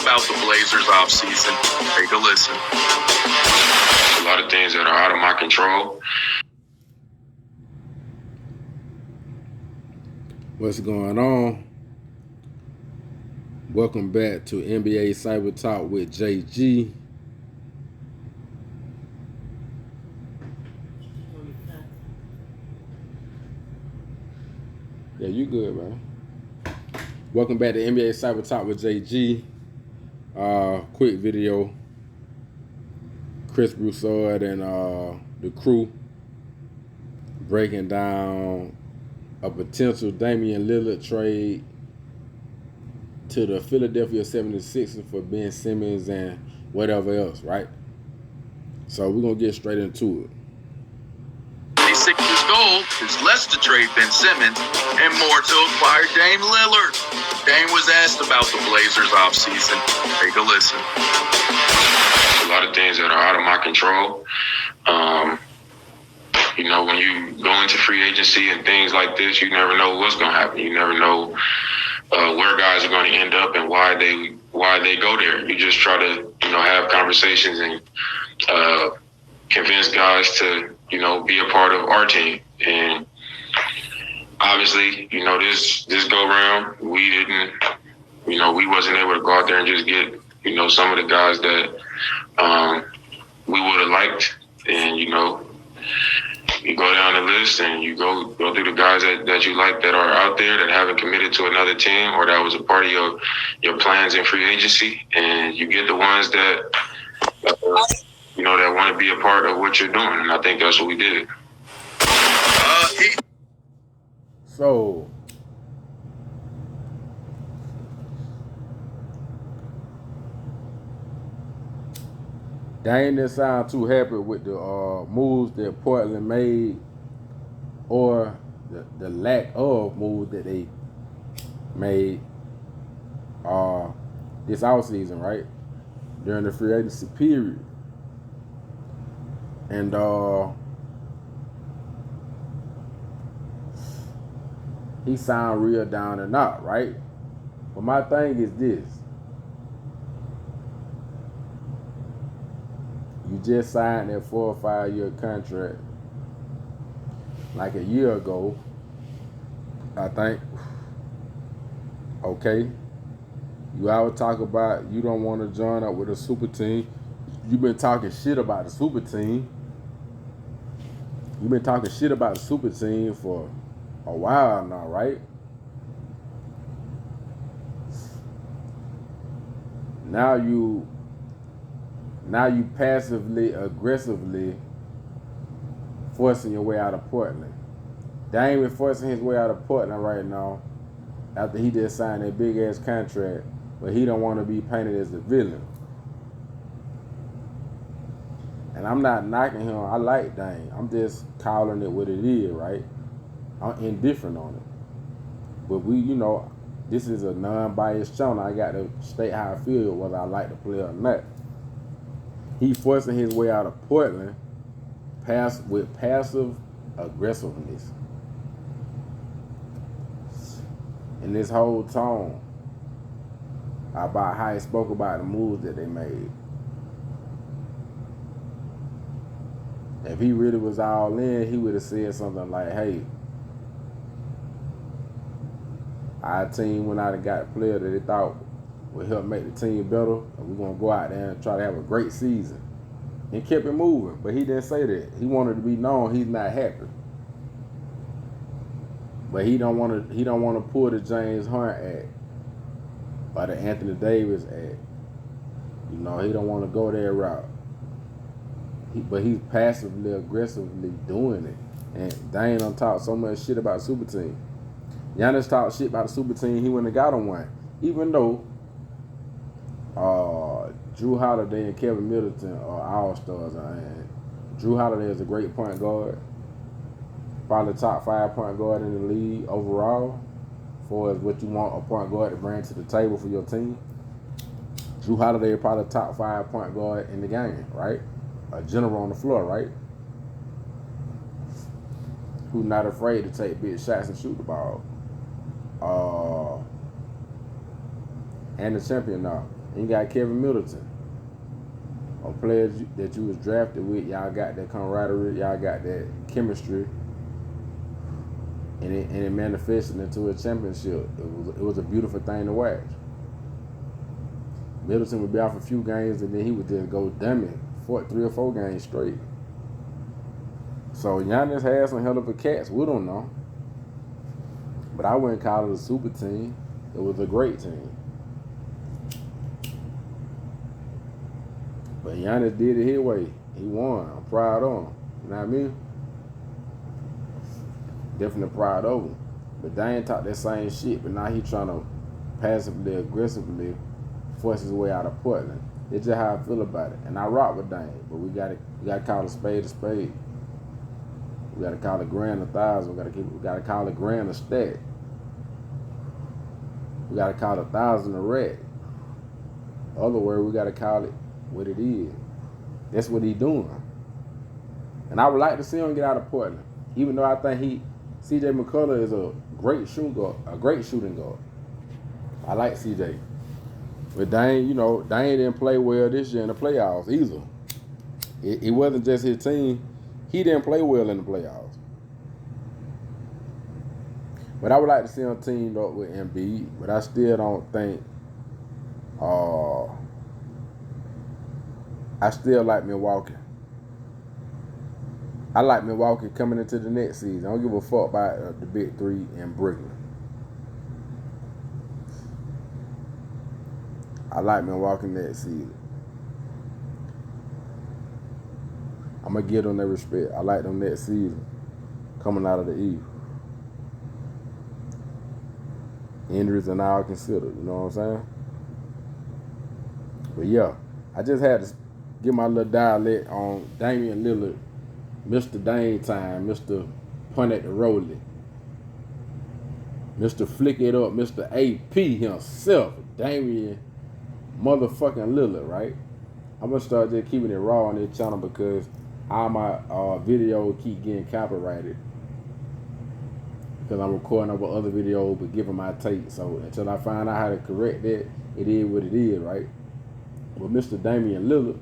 about the Blazers offseason. Take a listen. A lot of things that are out of my control. What's going on? Welcome back to NBA Cyber Talk with JG. Yeah, you good, man. Welcome back to NBA Cyber Talk with JG. Quick video. Chris Broussard and the crew breaking down a potential Damion Lillard trade to the Philadelphia 76ers for Ben Simmons and whatever else, right? So we're going to get straight into it. The Sixers' goal is less to trade Ben Simmons and more to acquire Dame Lillard. Dame was asked about the Blazers offseason. Take a listen. A lot of things that are out of my control. When you go into free agency and things like this, you never know what's going to happen. You never know where guys are going to end up and why they go there. You just try to have conversations and convince guys to be a part of our team. And obviously, this go round, we didn't, we wasn't able to go out there and just get some of the guys that we would have liked. And you go down the list and you go through the guys that you like that are out there that haven't committed to another team or that was a part of your plans in free agency, and you get the ones that that want to be a part of what you're doing. And I think that's what we did. So Dame didn't sound too happy with the moves that Portland made, or the lack of moves that they made this offseason, right? During the free agency period. And he sound real down and out, right? But my thing is this. You just signed that 4 or 5 year contract like a year ago, I think. Okay. You always talk about you don't want to join up with a super team. You've been talking shit about the super team. You've been talking shit about the super team for a while now, right? Now you passively, aggressively forcing your way out of Portland. Dame is forcing his way out of Portland right now after he just signed a big-ass contract, but he don't want to be painted as the villain. And I'm not knocking him. I like Dame. I'm just calling it what it is, right? I'm indifferent on it. But this is a non-biased channel. I got to state how I feel, whether I like the player or not. He forcing his way out of Portland with passive aggressiveness. And this whole tone about how he spoke about the moves that they made. If he really was all in, he would have said something like, hey, our team went out and got a player that they thought would help make the team better, and we're going to go out there and try to have a great season. And kept it moving. But he didn't say that. He wanted to be known he's not happy. But he don't want to pull the James Harden act or the Anthony Davis act. He don't want to go that route. But he's passively, aggressively doing it. And Dame done talk so much shit about the super team. Giannis talked shit about the super team. He wouldn't have got on one. Even though Drew Holiday and Kevin Middleton are all-stars. And Drew Holiday is a great point guard. Probably top 5 point guard in the league overall. As far as what you want a point guard to bring to the table for your team. Drew Holiday is probably top 5 point guard in the game, right? A general on the floor, right? Who's not afraid to take big shots and shoot the ball. And the champion now. And you got Kevin Middleton. Or players that you was drafted with, y'all got that camaraderie, y'all got that chemistry. And it manifested into a championship. It was a beautiful thing to watch. Middleton would be out for a few games and then he would just go Damion, 3 or 4 games straight. So Giannis had some hell of a catch. We don't know. But I wouldn't call it a super team. It was a great team. But Giannis did it his way. He won. I'm proud of him. You know what I mean? Definitely proud of him. But Dame talked that same shit, but now he trying to passively, aggressively force his way out of Portland. It's just how I feel about it. And I rock with Dame, but we gotta call a spade a spade. We gotta call a grand 1,000. We gotta call a grand a stack. We gotta call 1,000 a rack. Other word, we gotta call it what it is. That's what he doing. And I would like to see him get out of Portland. Even though I think CJ McCullough is a great shooting guard. I like CJ. But Dame didn't play well this year in the playoffs either. It wasn't just his team. He didn't play well in the playoffs. But I would like to see him teamed up with Embiid. But I still don't think. I still like Milwaukee. I like Milwaukee coming into the next season. I don't give a fuck about the big three in Brooklyn. I like Milwaukee next season. I'm going to give them their respect. I like them next season coming out of the East. Injuries and all considered, you know what I'm saying? But yeah, I just had to get my little dialect on Damion Lillard, Mr. Dame Time, Mr. Punt at the Rollie, Mr. Flick It Up, Mr. AP himself, Damion motherfucking Lillard, right? I'm going to start just keeping it raw on this channel because all my videos keep getting copyrighted because I'm recording over other videos but giving my take. So until I find out how to correct that, it is what it is, right? But Mr. Damion Lillard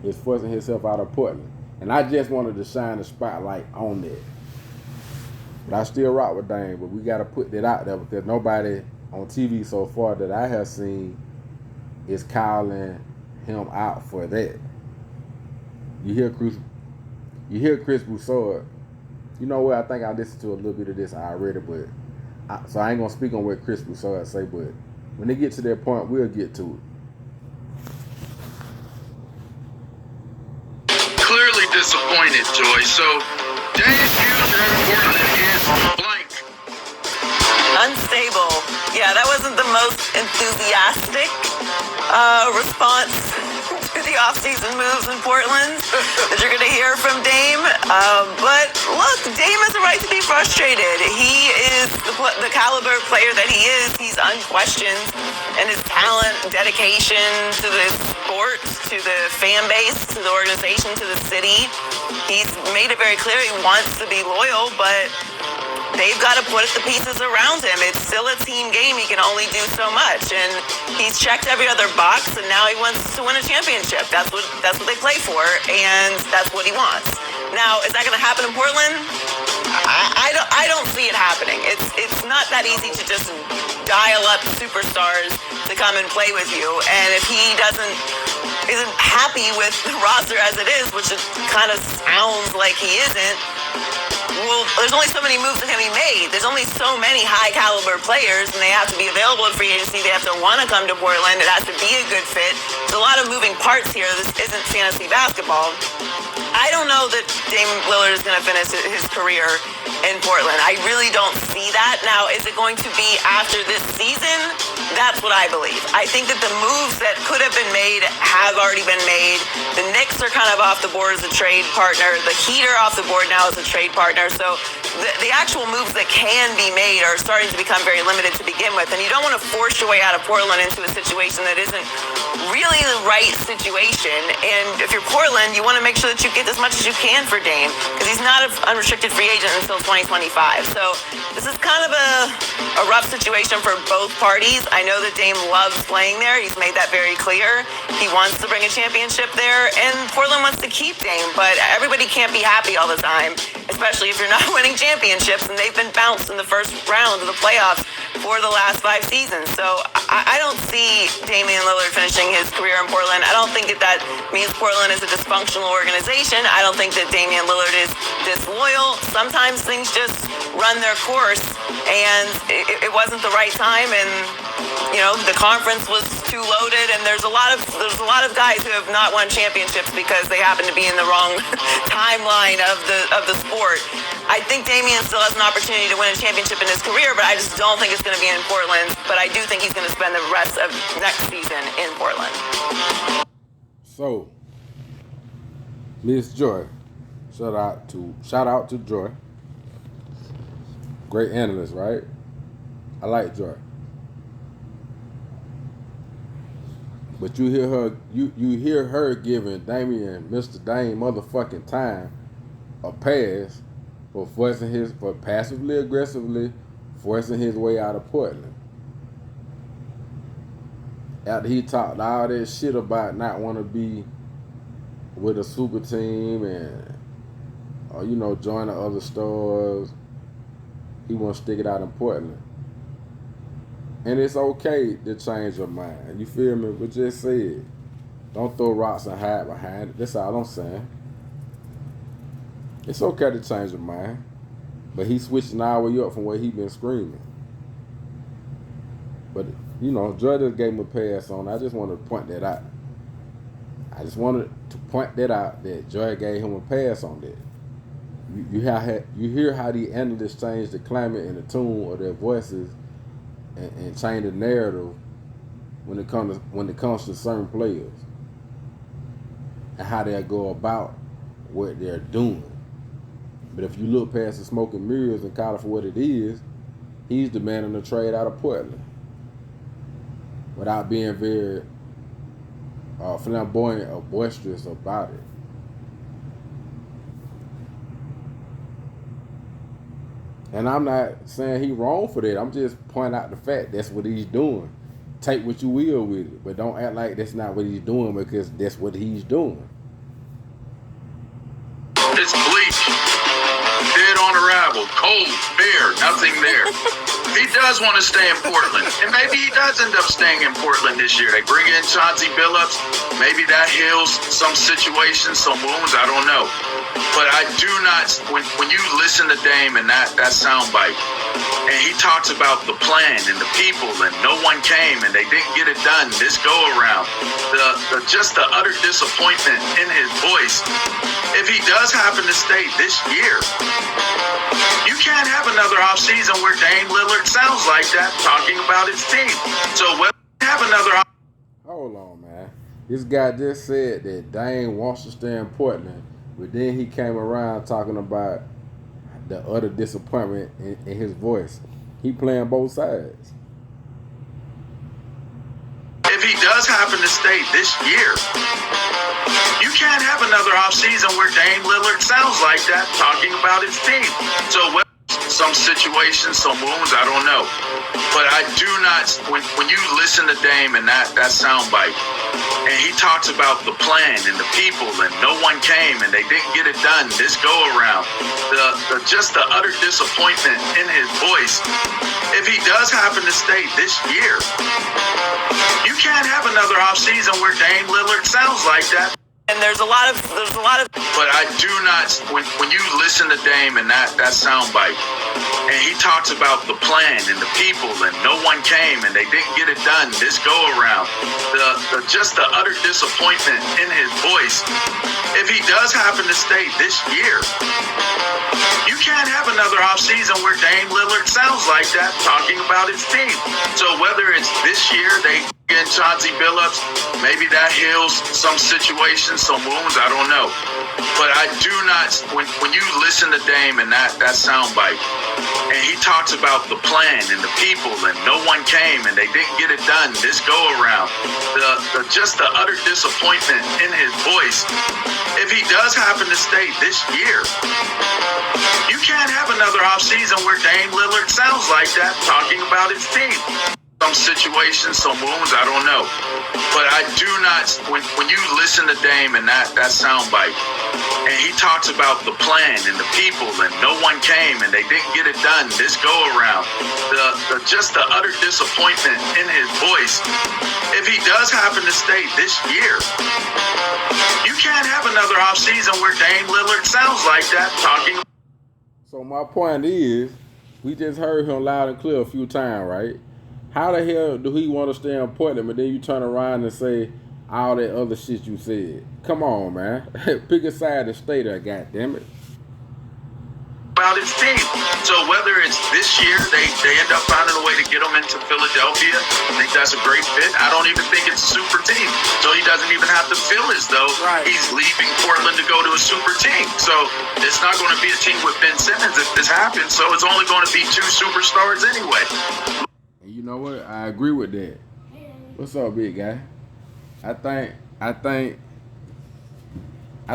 is forcing himself out of Portland. And I just wanted to shine the spotlight on that. But I still rock with Dame, but we got to put that out there because nobody on TV so far that I have seen is calling him out for that. You hear Chris Broussard. You know what? I think I listened to a little bit of this already, but so I ain't gonna speak on what Chris Broussard say. But when they get to that point, we'll get to it. Clearly disappointed, Joy. So Dame's views are important is blank. Unstable. Yeah, that wasn't the most enthusiastic response to the offseason moves in Portland that you're going to hear from Dame. But look, Dame has a right to be frustrated. He is the caliber player that he is. He's unquestioned in his talent, dedication to the sport, to the fan base, to the organization, to the city. He's made it very clear he wants to be loyal, but they've got to put the pieces around him. It's still a team game. He can only do so much. And he's checked every other box, and now he wants to win a championship. That's what they play for, and that's what he wants. Now, is that going to happen in Portland? I don't see it happening. It's not that easy to just dial up superstars to come and play with you. And if he isn't happy with the roster as it is, which it kind of sounds like he isn't, well, there's only so many moves that can be made. There's only so many high-caliber players, and they have to be available in free agency. They have to want to come to Portland. It has to be a good fit. There's a lot of moving parts here. This isn't fantasy basketball. I don't know that Dame Lillard is going to finish his career in Portland. I really don't see that. Now, is it going to be after this season? That's what I believe. I think that the moves that could have been made have already been made. The Knicks are kind of off the board as a trade partner. The Heat are off the board now as a trade partner. So the actual moves that can be made are starting to become very limited to begin with, and you don't want to force your way out of Portland into a situation that isn't really the right situation. And if you're Portland, you want to make sure that you get as much as you can for Dame, because he's not an unrestricted free agent until 2025. So this is kind of a rough situation for both parties. I know that Dame loves playing there. He's made that very clear. He wants to bring a championship there, and Portland wants to keep Dame, but everybody can't be happy all the time, especially if you're not winning championships, and they've been bounced in the first round of the playoffs for the last 5 seasons. So I don't see Damion Lillard finishing his career in Portland. I don't think that means Portland is a dysfunctional organization. I don't think that Damion Lillard is disloyal. Sometimes things just run their course, and it wasn't the right time, and the conference was too loaded, and there's a lot of guys who have not won championships because they happen to be in the wrong timeline of the sport. I think Damion still has an opportunity to win a championship in his career, but I just don't think it's going to be in Portland. But I do think he's going to spend the rest of next season in Portland. So, Miss Joy, shout out to Joy. Great analyst, right? I like Joy. But you hear her giving Damion, Mr. Dame motherfucking time, a pass for passively aggressively forcing his way out of Portland. After he talked all that shit about not want to be with a super team and join the other stars, he want to stick it out in Portland. And it's okay to change your mind. You feel me? But just say it. Don't throw rocks and hide behind it. That's all I'm saying. It's okay to change your mind. But he's switching all the way up from where he been screaming. But, Joy just gave him a pass on. I just wanted to point that out. I just wanted to point that out, that Joy gave him a pass on that. You hear how the analysts change the climate and the tune of their voices and change the narrative when it comes to certain players and how they go about what they're doing. But if you look past the smoke and mirrors and call it for what it is, he's demanding a trade out of Portland without being very flamboyant or boisterous about it. And I'm not saying he wrong for that. I'm just pointing out the fact that's what he's doing. Take what you will with it, but don't act like that's not what he's doing, because that's what he's doing. It's bleak. Dead on arrival. Cold. Bare. Nothing there. He does want to stay in Portland. And maybe he does end up staying in Portland this year. They bring in Chauncey Billups. Maybe that heals some situations, some wounds. I don't know. But I do not, when you listen to Dame and that soundbite, and he talks about the plan and the people, and no one came and they didn't get it done this go around, just the utter disappointment in his voice. If he does happen to stay this year, you can't have another offseason where Dame Lillard sounds like that talking about his team. So whether you have another Hold on, man. This guy just said that Dame wants to stay in Portland, but then he came around talking about the utter disappointment in his voice. He playing both sides. If he does happen to stay this year, you can't have another offseason where Dame Lillard sounds like that talking about his team. So whether some situations, some wounds, I don't know. But I do not, when you listen to Dame and that soundbite, and he talks about the plan and the people, and no one came and they didn't get it done this go around, just the utter disappointment in his voice. If he does happen to stay this year, you can't have another offseason where Dame Lillard sounds like that. And there's a lot of. But I do not, when you listen to Dame and that soundbite, and he talks about the plan and the people, and no one came and they didn't get it done this go around, just the utter disappointment in his voice. If he does happen to stay this year, you can't have another offseason where Dame Lillard sounds like that talking about his team. So whether it's this year, And Chauncey Billups, maybe that heals some situations, some wounds, I don't know. But I do not, when you listen to Dame and that soundbite, and he talks about the plan and the people, and no one came and they didn't get it done this go around, just the utter disappointment in his voice. If he does happen to stay this year, you can't have another offseason where Dame Lillard sounds like that talking about his team. Some situations, some wounds, I don't know. But I do not, when you listen to Dame and that soundbite, and he talks about the plan and the people, and no one came and they didn't get it done this go around, just the utter disappointment in his voice. If he does happen to stay this year, you can't have another offseason where Dame Lillard sounds like that talking. So my point is, we just heard him loud and clear a few times, right? How the hell do he want to stay in Portland, but then you turn around and say all that other shit you said? Come on, man. Pick a side and stay there, goddammit. About his team. So whether it's this year, they end up finding a way to get him into Philadelphia. I think that's a great fit. I don't even think it's a super team. So he doesn't even have to feel as though he's leaving Portland to go to a super team. So it's not going to be a team with Ben Simmons if this happens. So it's only going to be 2 superstars anyway. You know what? I agree with that. What's up, big guy? I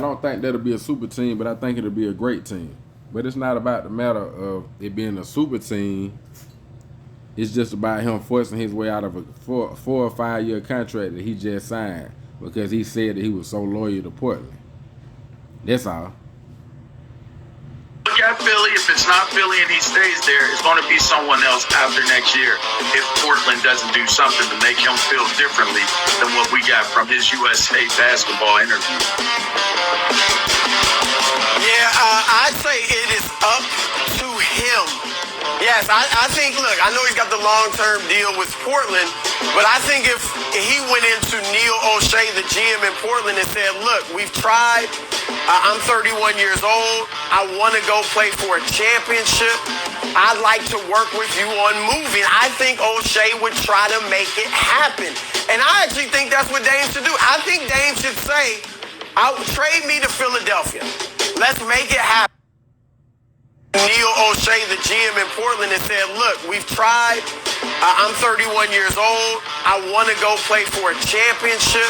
don't think that'll be a super team, but I think it'll be a great team. But it's not about the matter of it being a super team. It's just about him forcing his way out of a 4 or 5 year contract that he just signed because he said that he was so loyal to Portland. That's all. Look at Philly. If it's not Philly and he stays there, it's going to be someone else after next year if Portland doesn't do something to make him feel differently than what we got from his USA basketball interview. Yeah, I'd say it is up to him. Yes, I think, look, I know he's got the long-term deal with Portland, but I think if he went into Neil O'Shea, the GM in Portland, and said, look, we've tried. I'm 31 years old. I want to go play for a championship. I'd like to work with you on moving. I think O'Shea would try to make it happen. And I actually think that's what Dame should do. I think Dame should say, trade me to Philadelphia. Let's make it happen. Neil O'Shea, the GM in Portland, and said, look, we've tried. I'm 31 years old. I want to go play for a championship.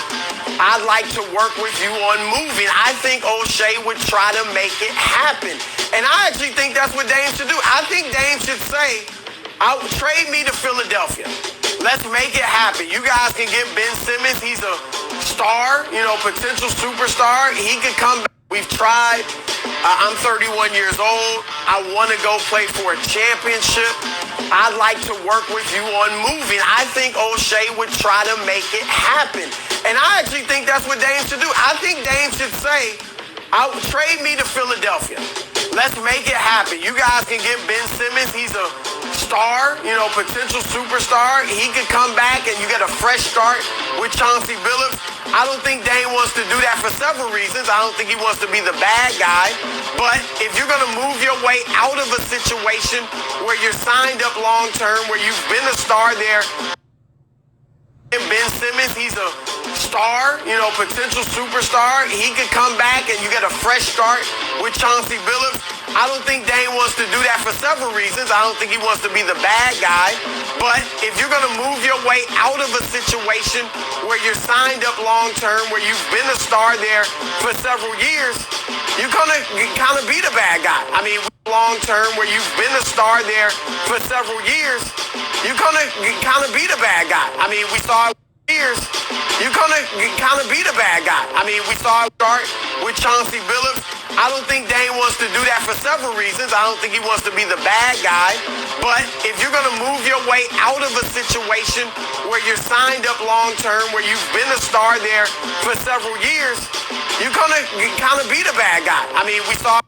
I'd like to work with you on moving. I think O'Shea would try to make it happen. And I actually think that's what Dame should do. I think Dame should say, trade me to Philadelphia. Let's make it happen. You guys can get Ben Simmons. He's a star, potential superstar. He could come back. We've tried. I'm 31 years old. I want to go play for a championship. I'd like to work with you on moving. I think O'Shea would try to make it happen. And I actually think that's what Dame should do. I think Dame should say, trade me to Philadelphia. Let's make it happen. You guys can get Ben Simmons. He's a star, potential superstar. He could come back and you get a fresh start with Chauncey Billups. I don't think Dame wants to do that for several reasons. I don't think he wants to be the bad guy. But if you're going to move your way out of a situation where you're signed up long term, where you've been a star there, Ben Simmons, he's a star, potential superstar. He could come back and you get a fresh start with Chauncey Billups. I don't think Dame wants to do that for several reasons. I don't think he wants to be the bad guy. But if you're going to move your way out of a situation where you're signed up long term, where you've been a star there for several years, you're going to kind of be the bad guy. I mean, long term, where you've been a star there for several years, you're going to kind of be the bad guy. I mean, we saw years, you're going to kind of be the bad guy. I mean, we saw it start with Chauncey Billups. I don't think Dame wants to do that for several reasons. I don't think he wants to be the bad guy. But if you're going to move your way out of a situation where you're signed up long term, where you've been a star there for several years, you're going to kind of be the bad guy. I mean, we saw.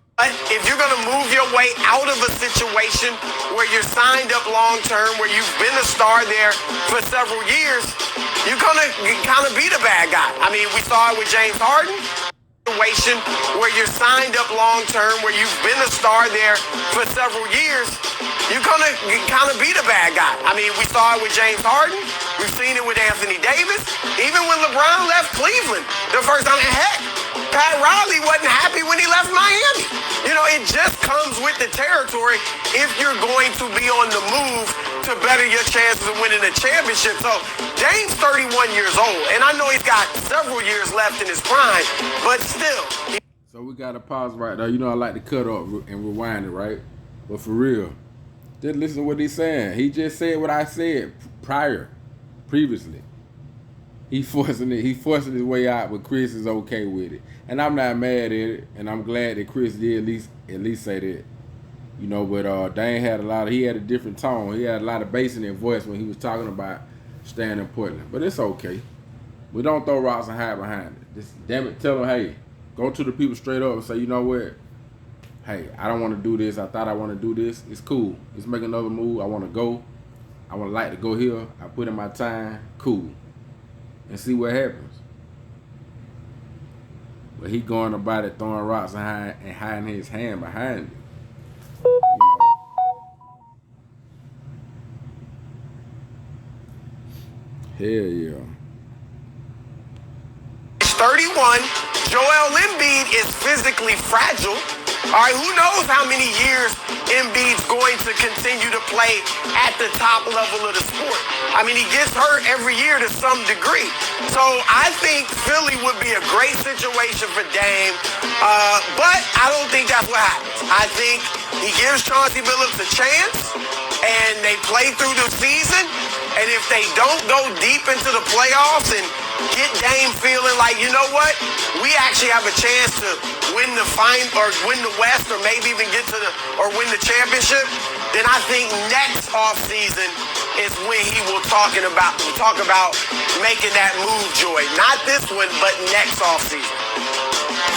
If you're going to move your way out of a situation where you're signed up long term, where you've been a star there for several years, you're going to kind of be the bad guy. I mean, we saw it with James Harden. Situation where you're signed up long term, where you've been a star there for several years, you're going to kind of be the bad guy. I mean, we saw it with James Harden. We've seen it with Anthony Davis. Davis, even when LeBron left Cleveland the first time, heck, Pat Riley wasn't happy when he left Miami. You know, it just comes with the territory if you're going to be on the move to better your chances of winning a championship. So Dame's 31 years old, and I know he's got several years left in his prime, but still. So we got to pause right there. You know I like to cut up and rewind it, right? But for real, just listen to what he's saying. He just said what I said previously. He forcing his way out, but Chris is okay with it. And I'm not mad at it, and I'm glad that Chris did at least say that. You know, but Dane had he had a different tone. He had a lot of bass in his voice when he was talking about staying in Portland. But it's okay. We don't throw rocks and hide behind it. Just damn it, tell them, hey, go to the people straight up and say, you know what? Hey, I don't want to do this. I thought I want to do this. It's cool. Let's make another move. I want to go. I want to like to go here. I put in my time. Cool. And see what happens. But he going about it throwing rocks and hiding his hand behind it. Hell yeah. He's 31. Joel Embiid is physically fragile. All right, who knows how many years Embiid's going to continue to play at the top level of the sport. I mean, he gets hurt every year to some degree. So I think Philly would be a great situation for Dame, but I don't think that's what happens. I think he gives Chauncey Billups a chance, and they play through the season, and if they don't go deep into the playoffs and get Dame feeling like, you know what, we actually have a chance to win the West, or maybe even win the championship, then I think next offseason is when he will talk about making that move, Joy. Not this one, but next offseason.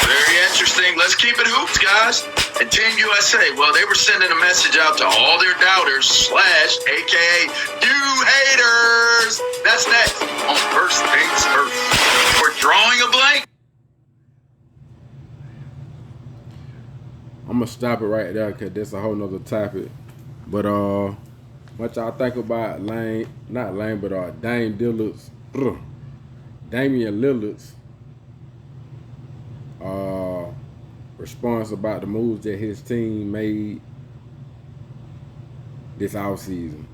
Very interesting. Let's keep it hoops, guys. And Team USA, well, they were sending a message out to all their doubters, aka you haters. That's next on First Things First. We're drawing a blank. I'm gonna stop it right there because that's a whole nother topic. But what y'all think about Damion Lillard's response about the moves that his team made this offseason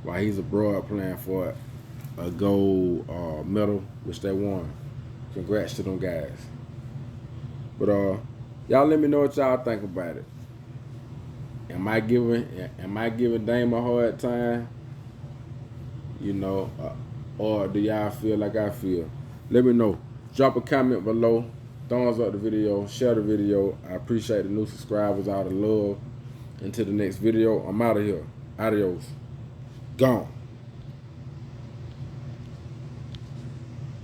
while he's abroad playing for a gold medal, which they won. Congrats to them guys. But y'all let me know what y'all think about it. Am I giving Dame a hard time? You know, or do y'all feel like I feel? Let me know. Drop a comment below. Thumbs up the video. Share the video. I appreciate the new subscribers. All the love. Until the next video, I'm out of here. Adios. Gone.